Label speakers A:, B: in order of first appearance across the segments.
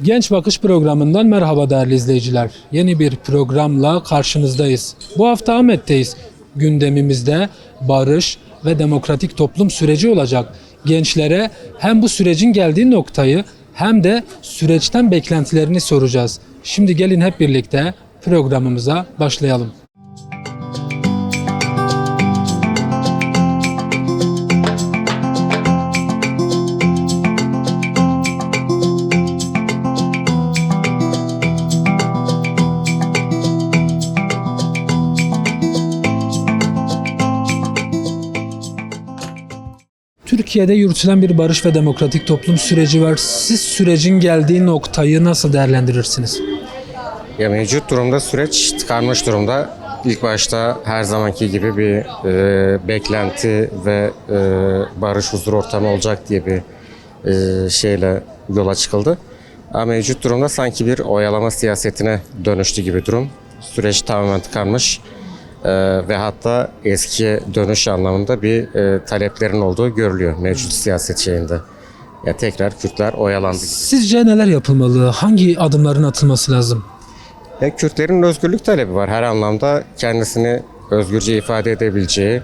A: Genç Bakış programından merhaba değerli izleyiciler. Yeni bir programla karşınızdayız. Bu hafta Ahmet'teyiz. Gündemimizde barış ve demokratik toplum süreci olacak. Gençlere hem bu sürecin geldiği noktayı hem de süreçten beklentilerini soracağız. Şimdi gelin hep birlikte programımıza başlayalım. Türkiye'de yürütülen bir barış ve demokratik toplum süreci var. Siz sürecin geldiği noktayı nasıl değerlendirirsiniz?
B: Ya mevcut durumda süreç tıkanmış durumda. İlk başta her zamanki gibi bir beklenti ve barış huzur ortamı olacak diye bir şeyle yola çıkıldı. Ama mevcut durumda sanki bir oyalama siyasetine dönüştü gibi durum. Süreç tamamen tıkanmış. Ve hatta eskiye dönüş anlamında bir taleplerin olduğu görülüyor mevcut siyaset şeyinde. Ya tekrar Kürtler oyalandı.
A: Sizce neler yapılmalı? Hangi adımların atılması lazım?
B: Ya Kürtlerin özgürlük talebi var. Her anlamda kendisini özgürce ifade edebileceği,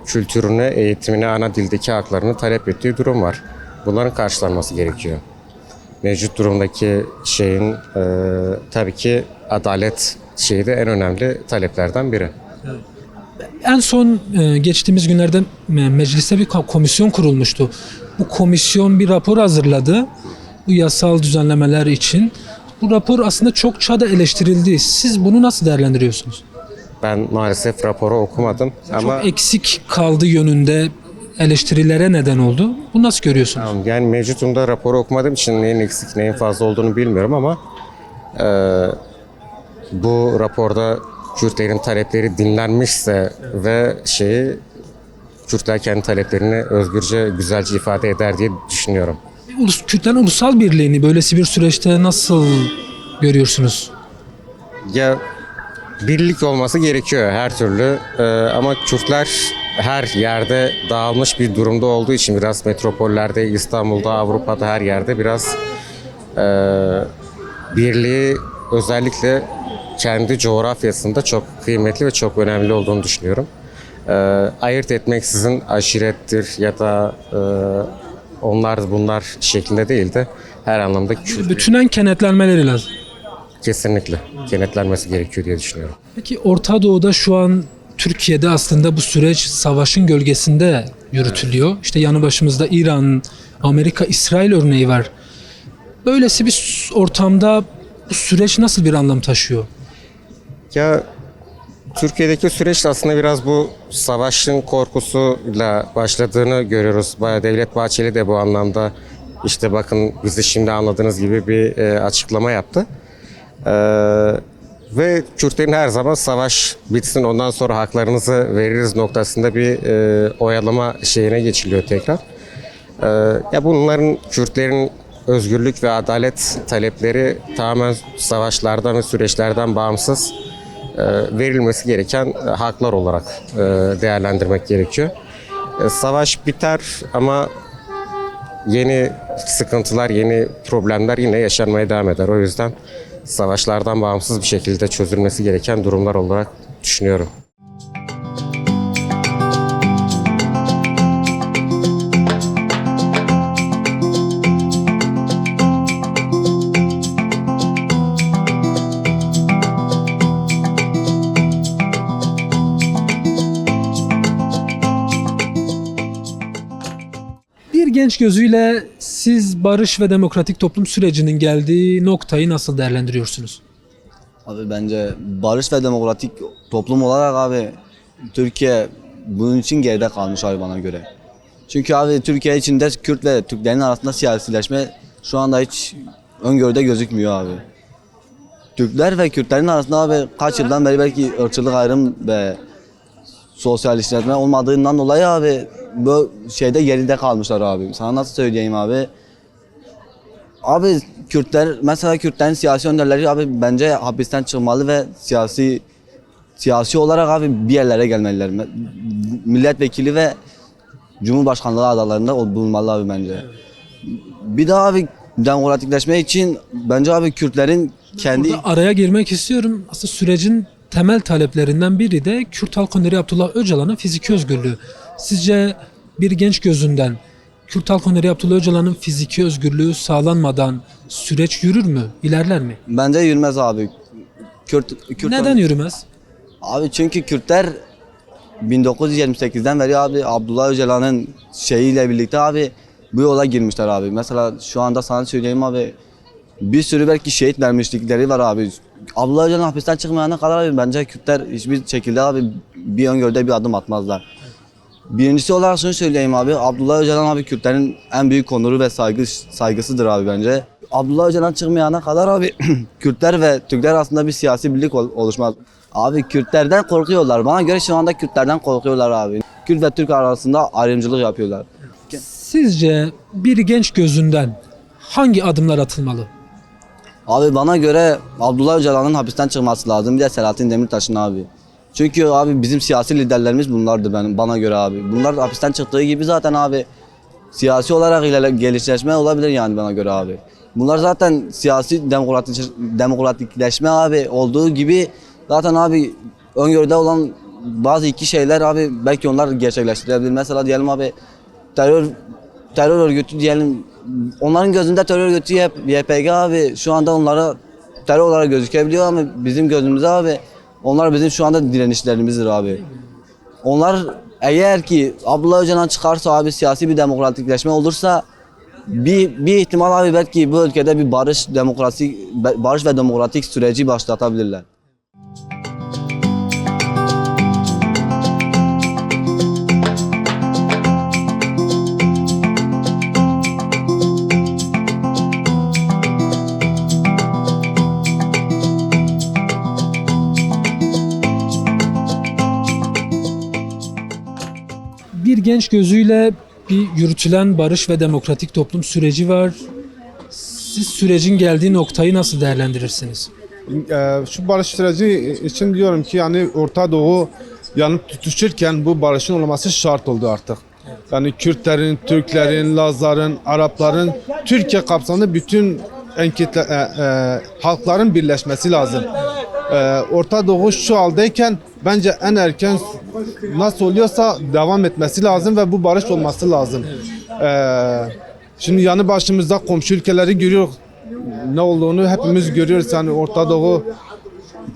B: kültürünü, eğitimini, ana dildeki haklarını talep ettiği durum var. Bunların karşılanması gerekiyor. Mevcut durumdaki şeyin tabii ki adalet şeyi de en önemli taleplerden biri.
A: En son geçtiğimiz günlerde mecliste bir komisyon kurulmuştu. Bu komisyon bir rapor hazırladı. Bu yasal düzenlemeler için. Bu rapor aslında çokça da eleştirildi. Siz bunu nasıl değerlendiriyorsunuz?
B: Ben maalesef raporu okumadım ama
A: Çok eksik kaldığı yönünde eleştirilere neden oldu. Bunu nasıl görüyorsunuz?
B: yani mevcut durumda raporu okumadığım için neyin eksik neyin fazla olduğunu bilmiyorum ama bu raporda Kürtlerin talepleri dinlenmişse ve Kürtler kendi taleplerini özgürce, güzelce ifade eder diye düşünüyorum.
A: Kürtlerin ulusal birliğini böylesi bir süreçte nasıl görüyorsunuz?
B: Ya birlik olması gerekiyor her türlü ama Kürtler her yerde dağılmış bir durumda olduğu için biraz metropollerde, İstanbul'da, Avrupa'da her yerde biraz birliği özellikle kendi coğrafyasında çok kıymetli ve çok önemli olduğunu düşünüyorum. Ayırt etmeksizin aşirettir ya da onlar bunlar şeklinde değil de her anlamda
A: Bütünen kenetlenmeleri lazım.
B: kesinlikle kenetlenmesi gerekiyor diye düşünüyorum.
A: Peki Orta Doğu'da şu an Türkiye'de aslında bu süreç savaşın gölgesinde yürütülüyor. İşte yanı başımızda İran, Amerika, İsrail örneği var. Böylesi bir ortamda bu süreç nasıl bir anlam taşıyor?
B: Ya Türkiye'deki süreç aslında biraz bu savaşın korkusuyla başladığını görüyoruz. Devlet Bahçeli de bu anlamda işte bakın bizi şimdi anladığınız gibi bir açıklama yaptı. Ve Kürtlerin her zaman savaş bitsin ondan sonra haklarınızı veririz noktasında bir oyalama şeyine geçiliyor tekrar. Ya bunların Kürtlerin özgürlük ve adalet talepleri tamamen savaşlardan ve süreçlerden bağımsız verilmesi gereken haklar olarak değerlendirmek gerekiyor. Savaş biter ama yeni sıkıntılar, yeni problemler yine yaşanmaya devam eder. O yüzden savaşlardan bağımsız bir şekilde çözülmesi gereken durumlar olarak düşünüyorum.
A: Bir genç gözüyle siz barış ve demokratik toplum sürecinin geldiği noktayı nasıl değerlendiriyorsunuz?
C: Abi bence barış ve demokratik toplum olarak abi Türkiye bunun için geride kalmış abi bana göre. Çünkü abi Türkiye içinde Kürt ve Türklerin arasında siyasileşme şu anda hiç öngörüde gözükmüyor abi. Türkler ve Kürtlerin arasında abi kaç yıldan beri belki ırkçılık ayrım ve sosyalleşme olmadığından dolayı abi bu şeyde geride kalmışlar abi. Sana nasıl söyleyeyim abi? Abi Kürtler mesela Kürtlerin siyasi önderleri abi bence hapisten çıkmalı ve siyasi olarak abi bir yerlere gelmeliler. Milletvekili ve Cumhurbaşkanlığı adaylarında bulunmalı abi bence. Bir daha abi demokratikleşme için bence abi Kürtlerin kendi...
A: Burada araya girmek istiyorum. Aslında sürecin temel taleplerinden biri de Kürt Halk Önderi Abdullah Öcalan'ın fiziki özgürlüğü. Sizce bir genç gözünden Kürt Halk Önderi Abdullah Öcalan'ın fiziki özgürlüğü sağlanmadan süreç yürür mü, ilerler mi?
C: Bence yürümez abi. Kürt
A: Neden yürümez?
C: Abi çünkü Kürtler 1928'den beri abi Abdullah Öcalan'ın şeyiyle birlikte abi bu yola girmişler abi. Mesela şu anda sana söyleyeyim abi, bir sürü belki şehit vermişlikleri var abi. Abdullah Öcalan hapisten çıkmayana kadar abi bence Kürtler hiçbir şekilde abi bir öngörüde bir adım atmazlar. Birincisi olarak şunu söyleyeyim abi, Abdullah Öcalan abi Kürtlerin en büyük onuru ve saygısıdır abi bence. Abdullah Öcalan çıkmayana kadar abi Kürtler ve Türkler arasında bir siyasi birlik oluşmaz. Abi Kürtlerden korkuyorlar. Bana göre şu anda Kürtlerden korkuyorlar abi. Kürt ve Türk arasında ayrımcılık yapıyorlar.
A: Sizce bir genç gözünden hangi adımlar atılmalı?
C: Abi bana göre Abdullah Öcalan'ın hapisten çıkması lazım. Bir de Selahattin Demirtaş'ın abi. Çünkü abi bizim siyasi liderlerimiz bunlardı bana göre abi. Bunlar hapisten çıktığı gibi zaten abi siyasi olarak gelişleşme olabilir yani bana göre abi. Bunlar zaten siyasi demokratikleşme abi olduğu gibi zaten abi öngörüde olan bazı iki şeyler abi belki onlar gerçekleştirebilir. Mesela diyelim abi terör örgütü diyelim, onların gözünde terör örgütü YPG abi şu anda onlara terör olarak gözükebiliyor ama bizim gözümüzde abi onlar bizim şu anda direnişlerimizdir abi. Onlar eğer ki Abdullah Öcalan çıkarsa abi siyasi bir demokratikleşme olursa bir ihtimal abi belki bu ülkede bir barış ve demokratik süreci başlatabilirler.
A: Bir genç gözüyle bir yürütülen barış ve demokratik toplum süreci var. Siz sürecin geldiği noktayı nasıl değerlendirirsiniz?
D: Şu barış süreci için diyorum ki yani Orta Doğu yanıp tutuşurken bu barışın olması şart oldu artık. Yani Kürtlerin, Türklerin, Lazların, Arapların, Türkiye kapsamında bütün halkların birleşmesi lazım. Orta Doğu şu haldeyken bence en erken nasıl oluyorsa devam etmesi lazım ve bu barış olması lazım. Şimdi yanı başımızda komşu ülkeleri görüyoruz. Ne olduğunu hepimiz görüyoruz. Yani Orta Doğu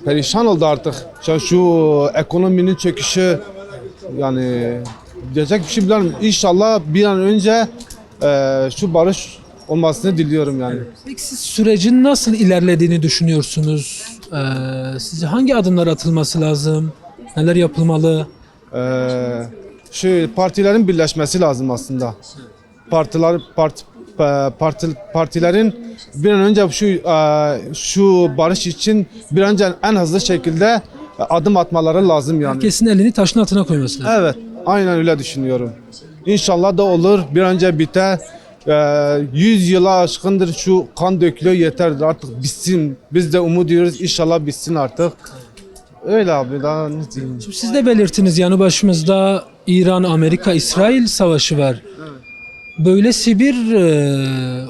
D: perişan oldu artık. Şu ekonominin çöküşü yani diyecek bir şey bilmiyorum. İnşallah bir an önce şu barış olmasını diliyorum yani.
A: Peki siz sürecin nasıl ilerlediğini düşünüyorsunuz? Sizce hangi adımlar atılması lazım? Neler yapılmalı?
D: Partilerin birleşmesi lazım aslında. Partilerin bir an önce şu barış için bir an önce en hızlı şekilde adım atmaları lazım yani.
A: Herkesin elini taşın altına koyması lazım.
D: Evet, aynen öyle düşünüyorum. İnşallah da olur, bir an önce biter. 100 yıla aşkındır şu kan dökülüyor, yeter artık bitsin. Biz de umut ediyoruz, inşallah bitsin artık. Öyle abi, daha ne diyeyim.
A: Şimdi siz de belirttiniz, yanı başımızda İran, Amerika, İsrail savaşı var. Böylesi bir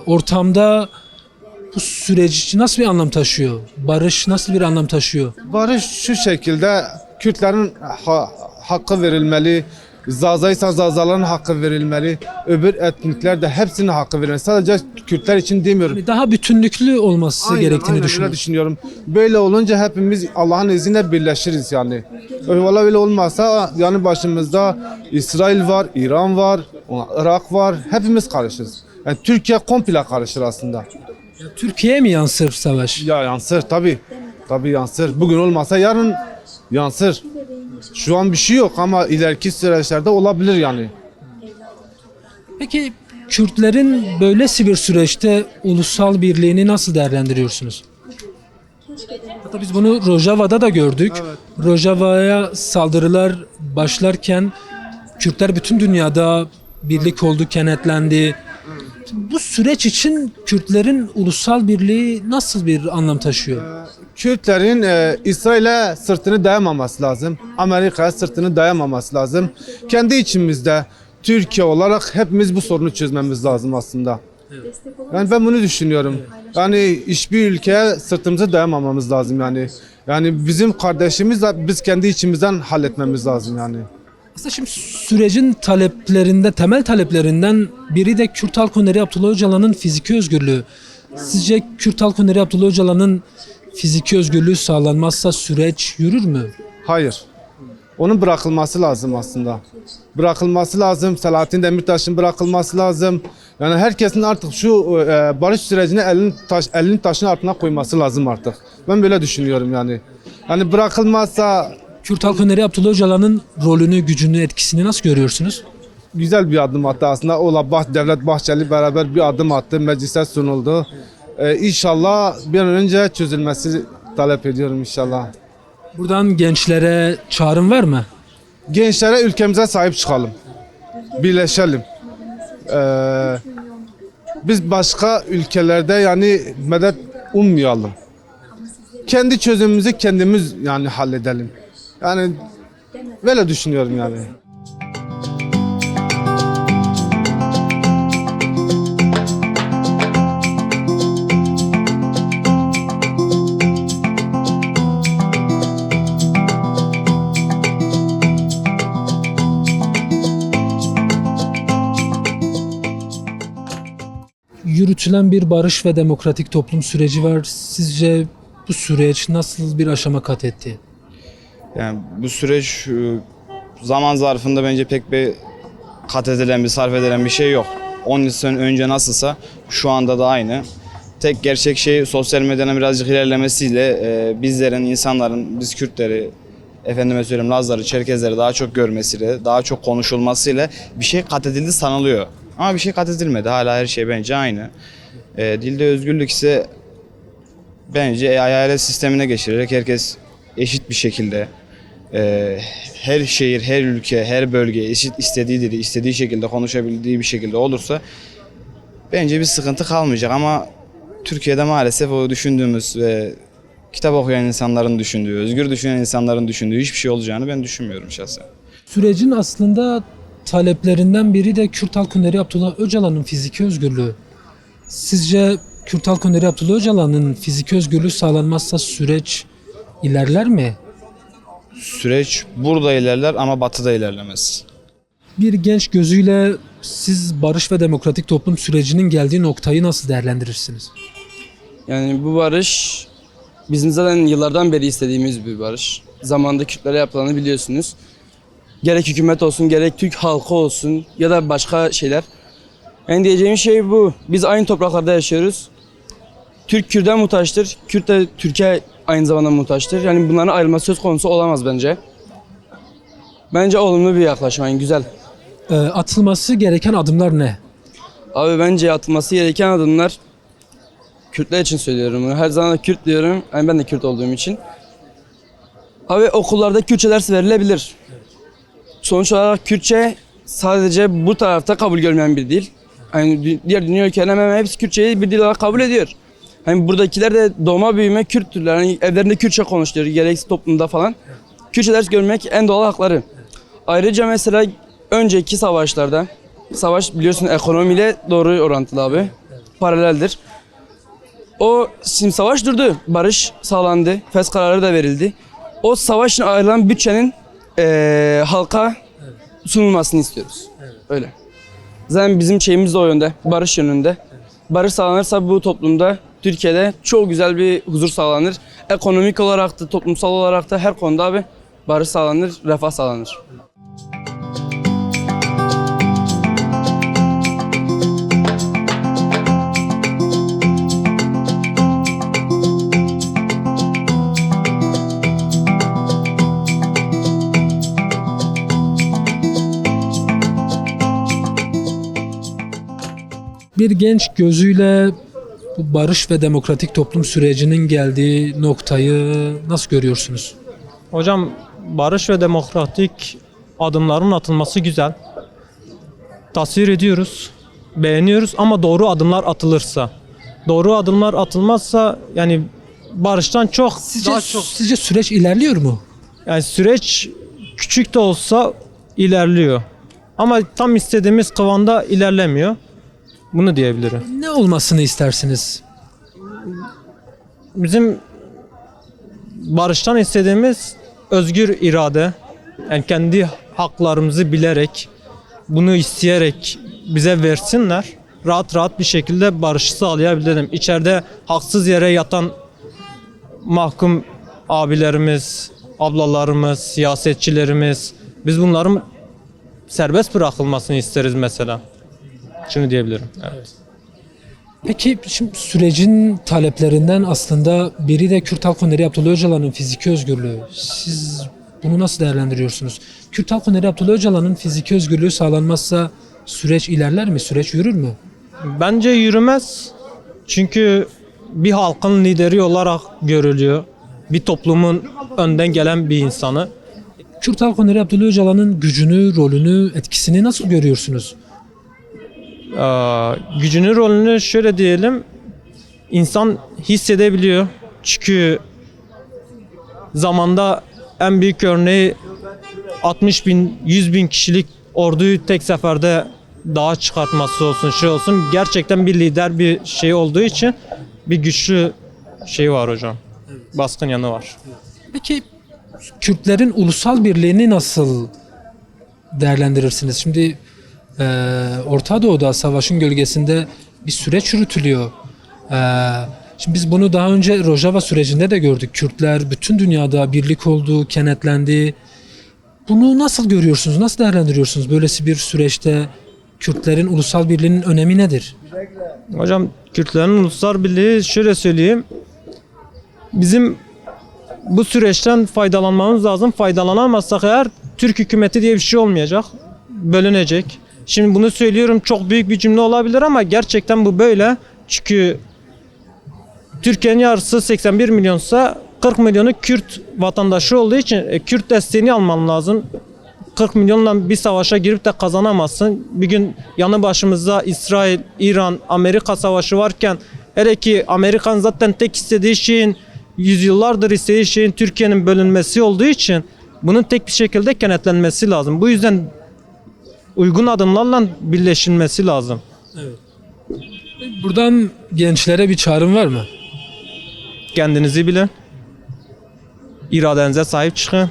A: ortamda bu süreç nasıl bir anlam taşıyor? Barış nasıl bir anlam taşıyor?
D: Barış şu şekilde, Kürtlerin hakkı verilmeli, Zazaysa Zazaların hakkı verilmeli, öbür etnikler de hepsinin hakkı verilmeli. Sadece Kürtler için demiyorum.
A: Daha bütünlüklü olması gerektiğini
D: öyle
A: düşünüyorum.
D: düşünüyorum. Böyle olunca hepimiz Allah'ın izniyle birleşiriz yani. Valla öyle olmazsa yani başımızda İsrail var, İran var, Irak var. Hepimiz karışırız. Yani Türkiye komple karışır aslında.
A: Türkiye'ye mi yansır savaş?
D: Ya yansır tabii. Tabii yansır. Bugün olmasa yarın yansır. Şu an bir şey yok ama ileriki süreçlerde olabilir yani.
A: Peki Kürtlerin böylesi bir süreçte ulusal birliğini nasıl değerlendiriyorsunuz? Hatta biz bunu Rojava'da da gördük. Evet. Rojava'ya saldırılar başlarken Kürtler bütün dünyada birlik oldu, kenetlendi. Bu süreç için Kürtlerin ulusal birliği nasıl bir anlam taşıyor?
D: Kürtlerin İsrail'e sırtını dayamaması lazım. Amerika'ya sırtını dayamaması lazım. Kendi içimizde Türkiye olarak hepimiz bu sorunu çözmemiz lazım aslında. Yani ben bunu düşünüyorum. Yani hiçbir ülkeye sırtımızı dayamamamız lazım yani. Yani bizim kardeşimiz de biz kendi içimizden halletmemiz lazım yani.
A: Aslında şimdi sürecin taleplerinde, temel taleplerinden biri de Kürt Halk Öneri Abdullah Öcalan'ın fiziki özgürlüğü. Sizce Kürt Halk Öneri Abdullah Öcalan'ın fiziki özgürlüğü sağlanmazsa süreç yürür mü?
D: Hayır. Onun bırakılması lazım aslında. Bırakılması lazım. Selahattin Demirtaş'ın bırakılması lazım. Yani herkesin artık şu barış sürecine elini taşın altına koyması lazım artık. Ben böyle düşünüyorum yani. Yani bırakılmazsa
A: Kürt Halk Öneri Abdullah Öcalan'ın rolünü, gücünü, etkisini nasıl görüyorsunuz?
D: güzel bir adım attı aslında. Devlet Bahçeli beraber bir adım attı. Meclise sunuldu. İnşallah bir an önce çözülmesi talep ediyorum inşallah.
A: Buradan gençlere çağrım var mı?
D: Gençlere ülkemize sahip çıkalım. Birleşelim. Biz başka ülkelerde yani medet ummayalım. Kendi çözümümüzü kendimiz yani halledelim. Yani böyle düşünüyorum yani.
A: Yürütülen bir barış ve demokratik toplum süreci var. Sizce bu süreç nasıl bir aşama kat etti?
E: Yani bu süreç zaman zarfında bence pek bir kat edilen, bir sarf edilen bir şey yok. 10 yıl sene önce nasılsa şu anda da aynı. Tek gerçek şey sosyal medyanın birazcık ilerlemesiyle bizlerin, insanların, biz Kürtleri, efendime söyleyeyim Lazları, Çerkezleri daha çok görmesiyle, daha çok konuşulmasıyla bir şey kat edildi sanılıyor. Ama bir şey kat edilmedi. Hala her şey bence aynı. Dilde özgürlük ise bence eyalet sistemine geçirerek herkes eşit bir şekilde her şehir, her ülke, her bölge eşit istediği dili, istediği şekilde konuşabildiği bir şekilde olursa bence bir sıkıntı kalmayacak ama Türkiye'de maalesef o düşündüğümüz ve kitap okuyan insanların düşündüğü, özgür düşünen insanların düşündüğü hiçbir şey olacağını ben düşünmüyorum şahsen.
A: Sürecin aslında taleplerinden biri de Kürt Halk Öneri Abdullah Öcalan'ın fiziki özgürlüğü. Sizce Kürt Halk Öneri Abdullah Öcalan'ın fiziki özgürlüğü sağlanmazsa süreç ilerler mi?
E: Süreç burada ilerler ama batıda ilerlemez.
A: Bir genç gözüyle siz barış ve demokratik toplum sürecinin geldiği noktayı nasıl değerlendirirsiniz?
F: Yani bu barış bizim zaten yıllardan beri istediğimiz bir barış. Zamanında Kürtlere yapılanı biliyorsunuz. Gerek hükümet olsun, gerek Türk halkı olsun ya da başka şeyler. Yani diyeceğim şey bu. Biz aynı topraklarda yaşıyoruz. Türk Kürt'e muhtaçtır. Kürt de Türkiye aynı zamanda muhtaçtır. Yani bunların ayrılması söz konusu olamaz bence. Bence olumlu bir yaklaşım, yani güzel.
A: Atılması gereken adımlar ne?
F: Abi bence atılması gereken adımlar, Kürtler için söylüyorum bunu. Her zaman da Kürt diyorum. Yani ben de Kürt olduğum için. Abi okullarda Kürtçe ders verilebilir. Sonuç olarak Kürtçe sadece bu tarafta kabul görmeyen bir dil. Yani diğer dünya ülkelerinin hemen hepsi Kürtçeyi bir dil olarak kabul ediyor. Hani buradakiler de doğma büyüme Kürttürler. Yani evlerinde Kürtçe konuşuyor, gerekse toplumda falan. Kürtçe ders görmek en doğal hakları. Ayrıca mesela önceki savaşlarda, savaş biliyorsun ekonomiyle doğru orantılı abi. Paraleldir. Şimdi savaş durdu, barış sağlandı, fes kararı da verildi. O savaşın ayrılan bütçenin halka sunulmasını istiyoruz. Öyle. Zaten bizim şeyimiz de o yönde, barış yönünde. Barış sağlanırsa bu toplumda, Türkiye'de çok güzel bir huzur sağlanır. Ekonomik olarak da, toplumsal olarak da her konuda abi barış sağlanır, refah sağlanır.
A: Bir genç gözüyle bu barış ve demokratik toplum sürecinin geldiği noktayı nasıl görüyorsunuz?
G: Hocam barış ve demokratik adımların atılması güzel. Tasvir ediyoruz, beğeniyoruz ama doğru adımlar atılırsa. Doğru adımlar atılmazsa yani barıştan çok daha çok
A: Sizce süreç ilerliyor mu?
G: yani süreç küçük de olsa ilerliyor. Ama tam istediğimiz kıvamda ilerlemiyor. Bunu diyebilirim.
A: Ne olmasını istersiniz?
G: Bizim barıştan istediğimiz özgür irade. Yani kendi haklarımızı bilerek, bunu isteyerek bize versinler. Rahat rahat bir şekilde barışı sağlayabilirim. İçeride haksız yere yatan mahkum abilerimiz, ablalarımız, siyasetçilerimiz, biz bunların serbest bırakılmasını isteriz mesela. Şunu diyebilirim. Evet.
A: Peki şimdi sürecin taleplerinden aslında biri de Kürt Halk Öneri Abdullah Öcalan'ın fiziki özgürlüğü. Siz bunu nasıl değerlendiriyorsunuz? Kürt Halk Öneri Abdullah Öcalan'ın fiziki özgürlüğü sağlanmazsa süreç ilerler mi? Süreç yürür mü?
G: Bence yürümez. Çünkü bir halkın lideri olarak görülüyor. Bir toplumun önden gelen bir insanı.
A: Kürt Halk Öneri Abdullah Öcalan'ın gücünü, rolünü, etkisini nasıl görüyorsunuz?
G: Gücünü, rolünü şöyle diyelim. İnsan hissedebiliyor. Çünkü zamanda en büyük örneği 60 bin, 100 bin kişilik orduyu tek seferde dağa çıkartması olsun, şey olsun. Gerçekten bir lider bir şey olduğu için bir güçlü şey var hocam. Baskın yanı var.
A: Peki Kürtlerin ulusal birliğini nasıl değerlendirirsiniz? Şimdi Orta Doğu'da savaşın gölgesinde bir süreç yürütülüyor. Şimdi biz bunu daha önce Rojava sürecinde de gördük. Kürtler bütün dünyada birlik oldu, kenetlendi. Bunu nasıl görüyorsunuz, nasıl değerlendiriyorsunuz? Böylesi bir süreçte Kürtlerin ulusal birliğinin önemi nedir?
G: Hocam Kürtlerin ulusal birliği şöyle söyleyeyim. Bizim bu süreçten faydalanmamız lazım. Faydalanamazsak eğer Türk hükümeti diye bir şey olmayacak. Bölünecek. Şimdi bunu söylüyorum, çok büyük bir cümle olabilir ama gerçekten bu böyle. Çünkü Türkiye'nin yarısı 81 milyonsa 40 milyonu Kürt vatandaşı olduğu için Kürt desteğini alman lazım. 40 milyonla bir savaşa girip de kazanamazsın. Bir gün yanı başımızda İsrail, İran, Amerika savaşı varken, hele ki Amerikan zaten tek istediği şeyin, yüzyıllardır istediği şeyin Türkiye'nin bölünmesi olduğu için bunun tek bir şekilde kenetlenmesi lazım. Bu yüzden uygun adımlarla birleşilmesi lazım.
A: Buradan gençlere bir çağrım var mı?
G: Kendinizi bilin. İradenize sahip çıkın.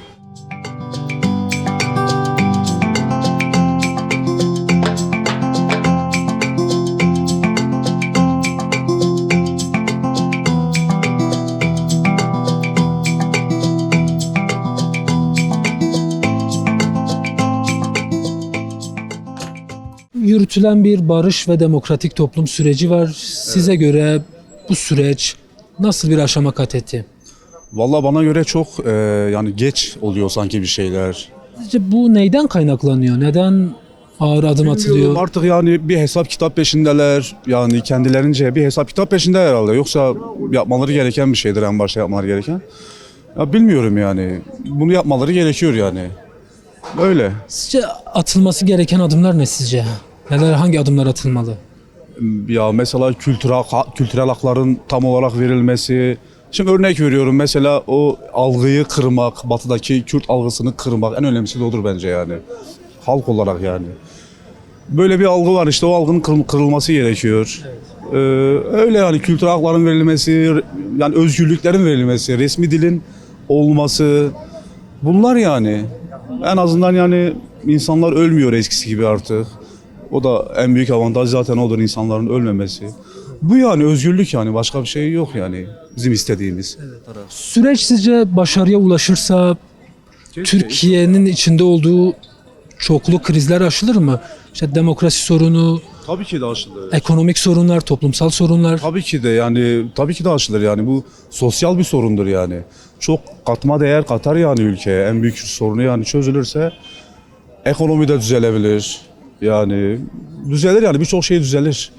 A: Yürütülen bir barış ve demokratik toplum süreci var. Size göre bu süreç nasıl bir aşama kat etti?
H: Valla bana göre çok yani geç oluyor sanki bir şeyler.
A: Sizce bu neyden kaynaklanıyor? Neden ağır adım atılıyor?
H: Bilmiyorum, artık yani bir hesap kitap peşindeler. Yani kendilerince bir hesap kitap peşinde herhalde. Yoksa yapmaları gereken bir şeydir, en başta yapmaları gereken. Ya bilmiyorum yani. Bunu yapmaları gerekiyor yani. Öyle.
A: Sizce atılması gereken adımlar ne sizce? Hangi adımlar atılmalı?
H: Ya mesela kültürel hakların tam olarak verilmesi. Şimdi örnek veriyorum, mesela o algıyı kırmak, batıdaki Kürt algısını kırmak en önemlisi de odur bence yani. Halk olarak yani. Böyle bir algı var, işte o algının kırılması gerekiyor. Öyle yani, kültürel hakların verilmesi, yani özgürlüklerin verilmesi, resmi dilin olması, bunlar yani. En azından yani insanlar ölmüyor eskisi gibi artık. O da en büyük avantaj zaten odur, insanların ölmemesi. Bu yani özgürlük, yani başka bir şey yok yani bizim istediğimiz.
A: Süreç sizce başarıya ulaşırsa Türkiye'nin içinde olduğu çoklu krizler aşılır mı? İşte demokrasi sorunu,
H: Tabii ki de aşılır.
A: ekonomik sorunlar, toplumsal sorunlar.
H: Tabii ki de yani, tabii ki de aşılır yani, bu sosyal bir sorundur yani. Çok katma değer katar yani ülkeye. En büyük sorunu yani çözülürse ekonomi de düzelebilir. Yani düzelir yani, birçok şey düzelir.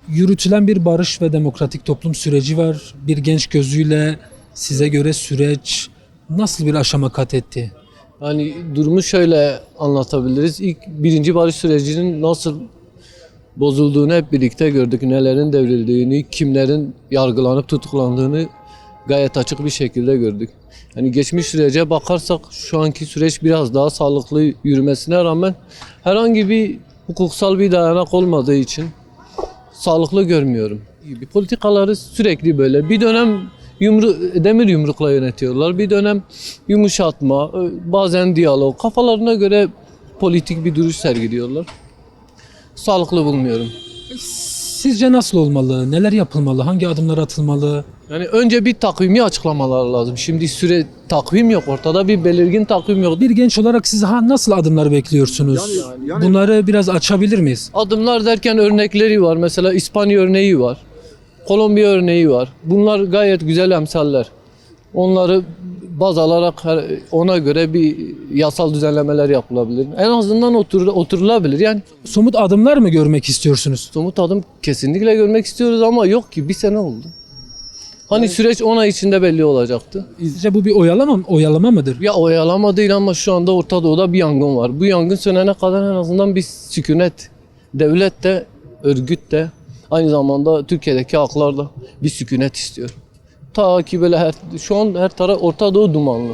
A: Yürütülen bir barış ve demokratik toplum süreci var. Bir genç gözüyle size göre süreç nasıl bir aşama kat etti?
I: Yani durumu şöyle anlatabiliriz. İlk birinci barış sürecinin nasıl bozulduğunu hep birlikte gördük. Nelerin devrildiğini, kimlerin yargılanıp tutuklandığını gayet açık bir şekilde gördük. Yani geçmiş sürece bakarsak şu anki süreç biraz daha sağlıklı yürümesine rağmen herhangi bir hukuksal bir dayanak olmadığı için sağlıklı görmüyorum. Politikaları sürekli böyle. Bir dönem demir yumrukla yönetiyorlar. Bir dönem yumuşatma, bazen diyalog. Kafalarına göre politik bir duruş sergiliyorlar. Sağlıklı bulmuyorum.
A: Sizce nasıl olmalı? Neler yapılmalı? Hangi adımlar atılmalı?
I: Yani önce bir takvimi açıklamalar lazım. Şimdi takvim yok ortada, bir belirgin takvim yok.
A: Bir genç olarak siz nasıl adımlar bekliyorsunuz? Bunları biraz açabilir miyiz?
I: Adımlar derken örnekleri var. Mesela İspanya örneği var. Kolombiya örneği var. Bunlar gayet güzel emsaller. Onları baz alarak ona göre bir yasal düzenlemeler yapılabilir. En azından oturulabilir. Yani
A: Somut adımlar mı görmek istiyorsunuz?
I: somut adım kesinlikle görmek istiyoruz ama yok ki, bir sene oldu. Hani süreç 10 ay içinde belli olacaktı.
A: Sizce bu bir oyalama mıdır?
I: Ya oyalama değil ama şu anda Orta Doğu'da bir yangın var. Bu yangın sönene kadar en azından bir sükunet. Devlet de, örgüt de, aynı zamanda Türkiye'deki halklar da bir sükunet istiyor. Ta ki böyle şu an her taraf Orta Doğu dumanlı.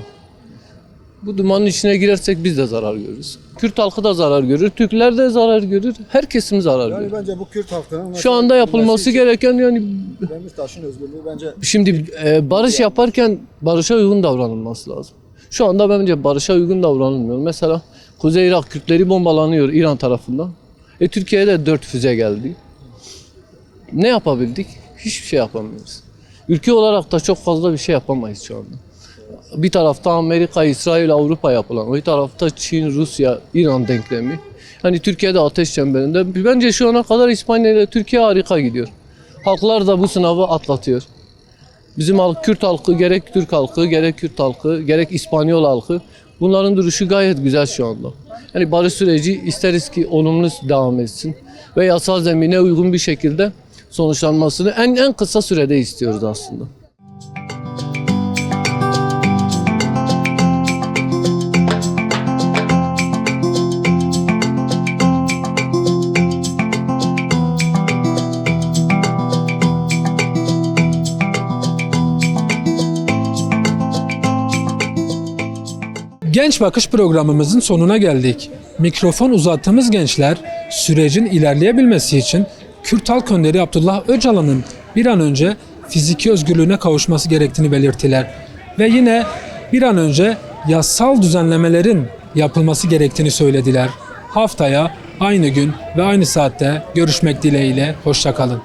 I: Bu dumanın içine girersek biz de zarar görürüz. Kürt halkı da zarar görür, Türkler de zarar görür, her kesim zarar görür.
J: Bence bu Kürt halkının
I: Şu anda yapılması gereken yani
J: Demirtaş'ın özgürlüğü bence
I: şimdi barış yaparken barışa uygun davranılması lazım. Şu anda bence barışa uygun davranılmıyor. Mesela Kuzey Irak Kürtleri bombalanıyor İran tarafından. Türkiye'ye de 4 füze geldi. Ne yapabildik? Hiçbir şey yapamıyoruz. Ülke olarak da çok fazla bir şey yapamayız şu anda. Bir tarafta Amerika, İsrail, Avrupa yapılan, bir tarafta Çin, Rusya, İran denklemi. Hani Türkiye'de ateş çemberinde. Bence şu ana kadar İspanya ile Türkiye harika gidiyor. Halklar da bu sınavı atlatıyor. Bizim Kürt halkı, gerek Türk halkı, gerek Kürt halkı, gerek İspanyol halkı, bunların duruşu gayet güzel şu anda. Yani barış süreci isteriz ki olumlu devam etsin ve yasal zemine uygun bir şekilde sonuçlanmasını en kısa sürede istiyoruz aslında.
A: Genç Bakış programımızın sonuna geldik. Mikrofon uzattığımız gençler sürecin ilerleyebilmesi için Kürt Halk Önderi Abdullah Öcalan'ın bir an önce fiziki özgürlüğüne kavuşması gerektiğini belirttiler. Ve yine bir an önce yasal düzenlemelerin yapılması gerektiğini söylediler. Haftaya aynı gün ve aynı saatte görüşmek dileğiyle hoşça kalın.